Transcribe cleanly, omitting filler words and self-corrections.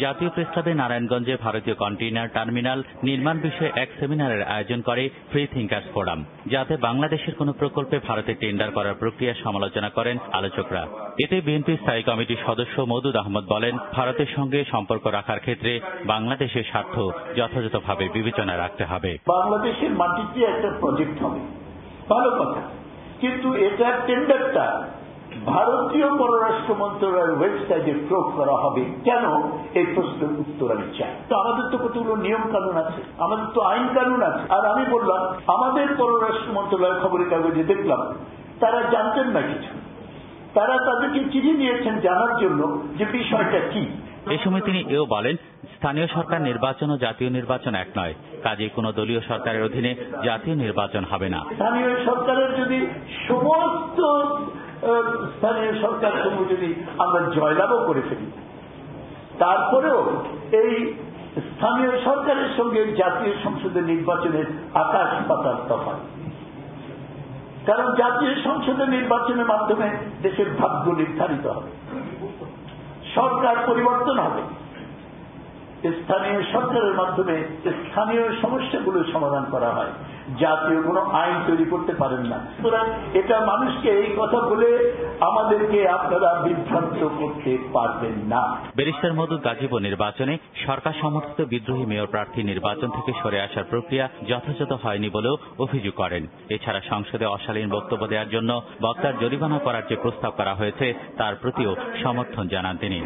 জাতীয় প্রেসক্লাবে নারায়ণগঞ্জে ভারতীয় কন্টেইনার টার্মিনাল নির্মাণ বিষয়ে এক সেমিনারের আয়োজন করে ফ্রি থিঙ্কার্স ফোরাম, যাতে বাংলাদেশের কোন প্রকল্পে ভারতে টেন্ডার করার প্রক্রিয়ার সমালোচনা করেন আলোচকরা। এতে বিএনপি স্থায়ী কমিটির সদস্য মওদুদ আহমদ বলেন, ভারতের সঙ্গে সম্পর্ক রাখার ক্ষেত্রে বাংলাদেশের স্বার্থ যথাযথভাবে বিবেচনায় রাখতে হবে। বাংলাদেশের মাটিতে একটা প্রজেক্ট হবে, ভালো কথা, কিন্তু এটার টেন্ডারটা ভারতীয় পররাষ্ট্র মন্ত্রণালয়ের ওয়েবসাইটে প্রয়োগ করা হবে কেন? এই প্রশ্নের উত্তর আমি চাই। তো আমাদের তো কতগুলো নিয়ম কানুন আছে, আমাদের তো আইন কানুন আছে। আর আমি বললাম, আমাদের পররাষ্ট্র মন্ত্রণালয়ের খবরের কাগজে দেখলাম তারা জানতেন না কিছু, তারা তাদেরকে চিঠি দিয়েছেন জানার জন্য যে বিষয়টা কি। এ সময় তিনি এও বলেন, স্থানীয় সরকার নির্বাচন ও জাতীয় নির্বাচন এক নয়, কাজেই কোন দলীয় সরকারের অধীনে জাতীয় নির্বাচন হবে না। স্থানীয় সরকারের যদি সমস্ত স্থানীয় সরকার সমূহ যদি আমরা জয়লাভও করে ফেলি, তারপরেও এই স্থানীয় সরকারের সঙ্গে জাতীয় সংসদের নির্বাচনের আকাশ পাতাল তফাৎ। কারণ জাতীয় সংসদের নির্বাচনের মাধ্যমে দেশের ভাগ্য নির্ধারিত হবে, সরকার পরিবর্তন হবে। স্থানীয় সরকারের মাধ্যমে স্থানীয় সমস্যাগুলো সমাধান করা হয়, জাতীয় কোনো আইন তৈরি করতে পারেন না। সুতরাং এটা মানুষকে এই কথা বলে আমাদেরকে আপনারা বিভ্রান্ত করতে পারবেন না। ব্যারিস্টার মওদুদ গাজীপুর নির্বাচনে সরকার সমর্থিত বিদ্রোহী মেয়র প্রার্থী নির্বাচন থেকে সরে আসার প্রক্রিয়া যথাযথ হয়নি বলেও অভিযোগ করেন। এছাড়া সংসদে অশালীন বক্তব্য দেওয়ার জন্য বক্তার জরিমানা করার যে প্রস্তাব করা হয়েছে তার প্রতিও সমর্থন জানান তিনি।